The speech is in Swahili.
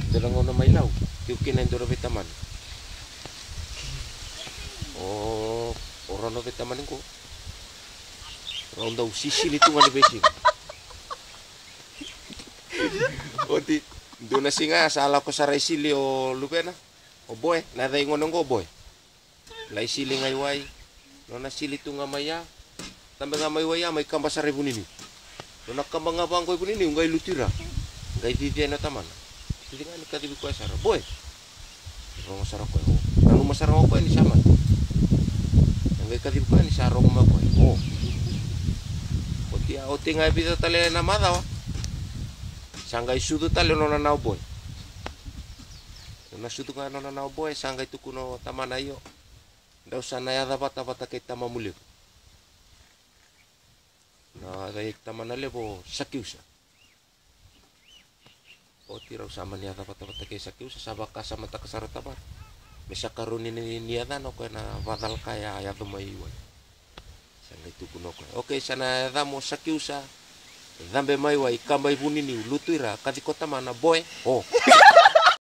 Dalang na may law. Tiukin na yung vitamin. Oh, orang na vitamin ko. Orang daw sisi nito nga ni Besing. O di, doon na singa, saala ko sa raisili o lupe na. O boy, naday ngonong ko boy. Laisili ngay way. No nasili tu nga maya. Tambah nga may waya, may kamba sa ribu nini. No nakamba nga bang ko ibu nini, ngay lutira. Ngay titi na taman. Titi nga nikatibi ko asara. Boy, rong asara ko. Nang masara ko ni sama. Ngay katibi ko ni sarong ma ko. Oh. O ti nga bita tale na madaw. Sanggay sudu tale no na boy. No sudu nga no na boy, sanggay tu kuno taman ayo. Daw sana ya dapat kay tama mulir. Na dahil taman nale po sakiusa. O tiraw sama niya dapat kay sakiusa sabak ka sama takasara tabar. Mesa karunin niya na no kaya na badal kaya ayato maiwan. Sanggay tu kuno ko. Okay, sana damo sakiusa. Dambe maiwa ikambay bunini lutuira kadikota mana boy. Oh.